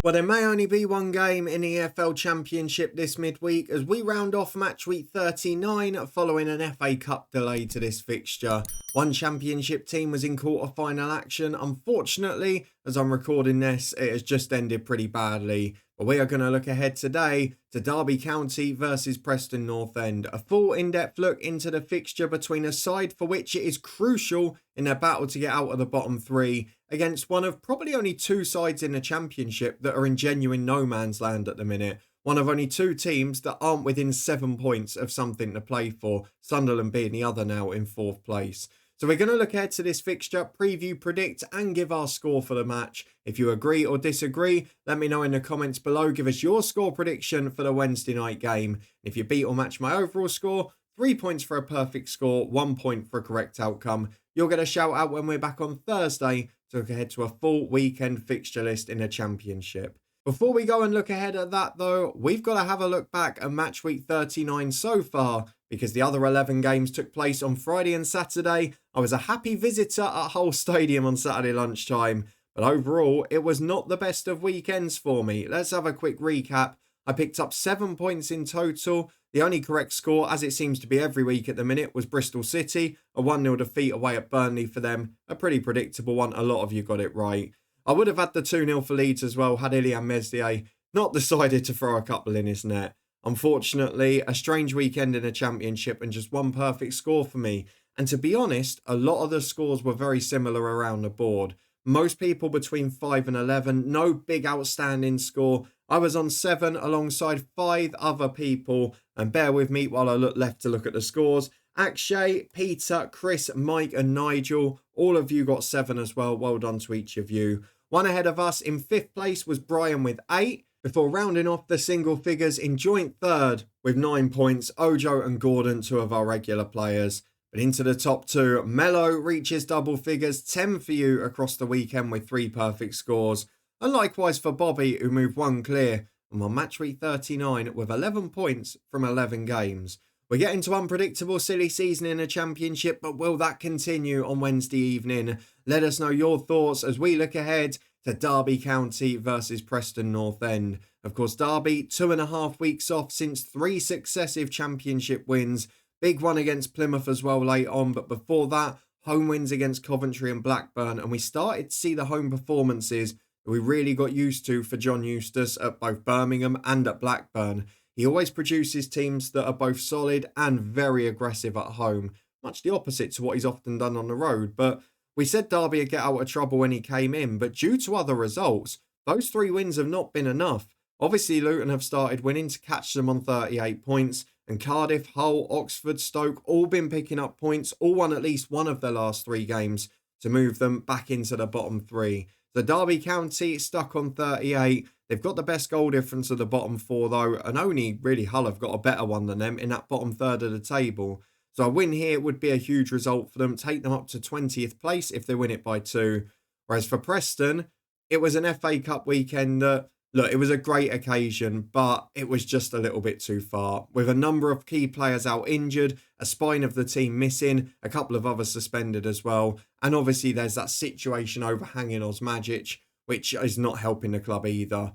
Well, there may only be one game in the EFL Championship this midweek as we round off match week 39 following an FA Cup delay to this fixture. One Championship team was in quarter-final action. Unfortunately, as I'm recording this, it has just ended pretty badly. But we are going to look ahead today to Derby County versus Preston North End. A full in-depth look into the fixture between a side for which it is crucial in their battle to get out of the bottom three against one of probably only two sides in the Championship that are in genuine no man's land at the minute. One of only two teams that aren't within 7 points of something to play for, Sunderland being the other now in 4th place. So we're going to look ahead to this fixture, preview, predict and give our score for the match. If you agree or disagree, let me know in the comments below. Give us your score prediction for the Wednesday night game. If you beat or match my overall score, 3 points for a perfect score, 1 point for a correct outcome. You'll get a shout out when we're back on Thursday to look ahead to a full weekend fixture list in the Championship. Before we go and look ahead at that though, we've got to have a look back at match week 39 so far because the other 11 games took place on Friday and Saturday. I was a happy visitor at Hull Stadium on Saturday lunchtime, but overall it was not the best of weekends for me. Let's have a quick recap. I picked up 7 points in total. The only correct score, as it seems to be every week at the minute, was Bristol City. A 1-0 defeat away at Burnley for them. A pretty predictable one. A lot of you got it right. I would have had the 2-0 for Leeds as well had Ilian Meslier not decided to throw a couple in his net. Unfortunately, a strange weekend in a Championship and just one perfect score for me. And to be honest, a lot of the scores were very similar around the board. Most people between 5 and 11, no big outstanding score. I was on 7 alongside 5 other people. And bear with me while I look left to look at the scores. Akshay, Peter, Chris, Mike and Nigel, all of you got 7 as well. Well done to each of you. One ahead of us in 5th place was Brian with 8. Before rounding off the single figures in joint 3rd with 9 points, Ojo and Gordon, 2 of our regular players. But into the top 2, Mello reaches double figures, 10 for you across the weekend with 3 perfect scores. And likewise for Bobby, who moved 1 clear and won match week 39 with 11 points from 11 games. We're getting to unpredictable silly season in a Championship, but will that continue on Wednesday evening? Let us know your thoughts as we look ahead to Derby County versus Preston North End. Of course, Derby, 2.5 weeks off since 3 successive Championship wins. Big one against Plymouth as well late on, but before that, home wins against Coventry and Blackburn, and we started to see the home performances that we really got used to for John Eustace at both Birmingham and at Blackburn. He always produces teams that are both solid and very aggressive at home, much the opposite to what he's often done on the road. But we said Derby would get out of trouble when he came in, but due to other results, those 3 wins have not been enough. Obviously, Luton have started winning to catch them on 38 points, and Cardiff, Hull, Oxford, Stoke all been picking up points, all won at least one of their last 3 games to move them back into the bottom 3. So Derby County stuck on 38. They've got the best goal difference of the bottom 4 though, and only really Hull have got a better one than them in that bottom 3rd of the table. So a win here would be a huge result for them, take them up to 20th place if they win it by 2. Whereas for Preston, it was an FA Cup weekend that, look, it was a great occasion, but it was just a little bit too far. With a number of key players out injured, a spine of the team missing, a couple of others suspended as well. And obviously there's that situation overhanging Osmajic, which is not helping the club either.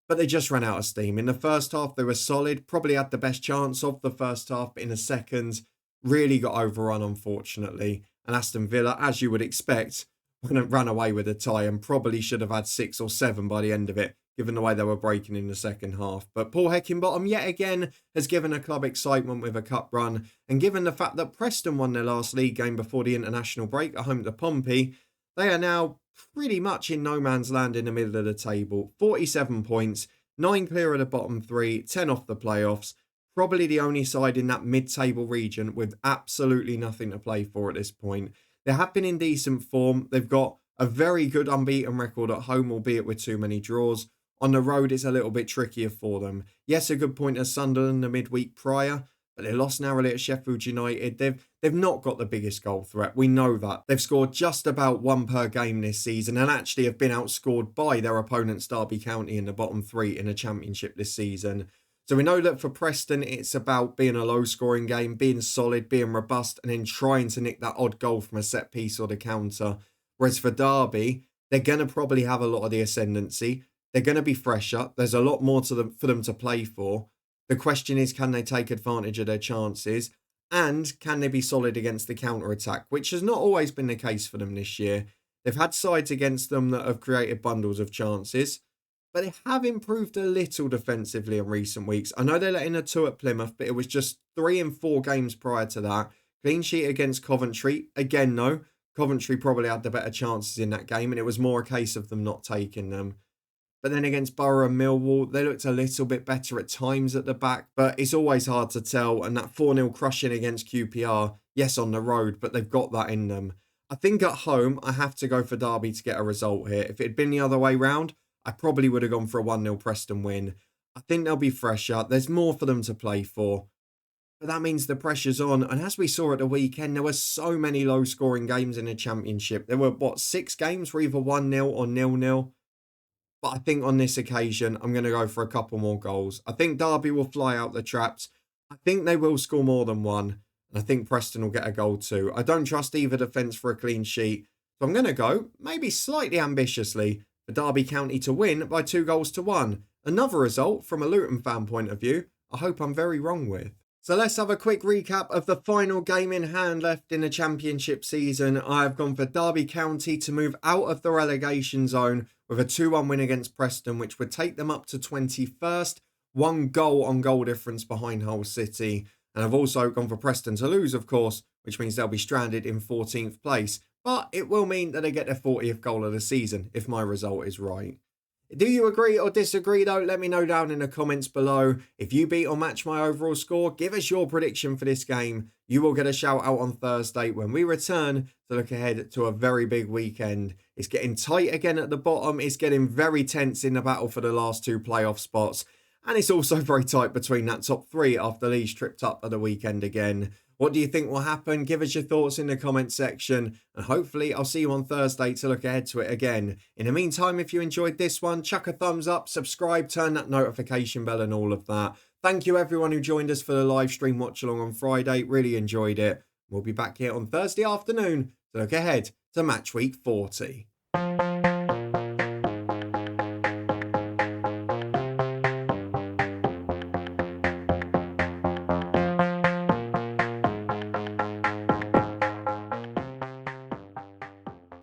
But they just ran out of steam. In the first half, they were solid, probably had the best chance of the first half, but in the second, really got overrun, unfortunately. And Aston Villa, as you would expect, ran away with a tie and probably should have had 6 or 7 by the end of it, given the way they were breaking in the second half. But Paul Heckingbottom, yet again, has given a club excitement with a cup run. And given the fact that Preston won their last league game before the international break at home to Pompey, they are now pretty much in no man's land in the middle of the table. 47 points, 9 clear of the bottom 3, 10 off the playoffs. Probably the only side in that mid-table region with absolutely nothing to play for at this point. They have been in decent form. They've got a very good unbeaten record at home, albeit with too many draws. On the road, it's a little bit trickier for them. Yes, a good point at Sunderland the midweek prior, but they lost narrowly at Sheffield United. They've not got the biggest goal threat. We know that. They've scored just about 1 per game this season and actually have been outscored by their opponents Derby County in the bottom 3 in the Championship this season. So we know that for Preston, it's about being a low-scoring game, being solid, being robust, and then trying to nick that odd goal from a set piece or the counter. Whereas for Derby, they're going to probably have a lot of the ascendancy. They're going to be fresher. There's a lot more to them for them to play for. The question is, can they take advantage of their chances? And can they be solid against the counter-attack, which has not always been the case for them this year. They've had sides against them that have created bundles of chances, but they have improved a little defensively in recent weeks. I know they let in a 2 at Plymouth, but it was just 3 in 4 games prior to that. Clean sheet against Coventry. Again, no. Coventry probably had the better chances in that game, and it was more a case of them not taking them. But then against Borough and Millwall, they looked a little bit better at times at the back, but it's always hard to tell. And that 4-0 crushing against QPR, yes, on the road, but they've got that in them. I think at home, I have to go for Derby to get a result here. If it had been the other way round, I probably would have gone for a 1-0 Preston win. I think they'll be fresher. There's more for them to play for. But that means the pressure's on. And as we saw at the weekend, there were so many low-scoring games in the Championship. There were, 6 games were either 1-0 or 0-0. But I think on this occasion, I'm going to go for a couple more goals. I think Derby will fly out the traps. I think they will score more than one. And I think Preston will get a goal too. I don't trust either defence for a clean sheet. So I'm going to go, maybe slightly ambitiously, for Derby County to win by 2-1. Another result from a Luton fan point of view, I hope I'm very wrong with. So let's have a quick recap of the final game in hand left in the Championship season. I have gone for Derby County to move out of the relegation zone with a 2-1 win against Preston, which would take them up to 21st. 1 goal on goal difference behind Hull City. And I've also gone for Preston to lose, of course, which means they'll be stranded in 14th place. But it will mean that they get their 40th goal of the season if my result is right. Do you agree or disagree though? Let me know down in the comments below. If you beat or match my overall score, give us your prediction for this game. You will get a shout out on Thursday when we return to look ahead to a very big weekend. It's getting tight again at the bottom. It's getting very tense in the battle for the last 2 playoff spots. And it's also very tight between that top 3 after Leeds tripped up at the weekend again. What do you think will happen? Give us your thoughts in the comment section. And hopefully I'll see you on Thursday to look ahead to it again. In the meantime, if you enjoyed this one, chuck a thumbs up, subscribe, turn that notification bell and all of that. Thank you everyone who joined us for the live stream watch along on Friday. Really enjoyed it. We'll be back here on Thursday afternoon to look ahead to Match Week 40.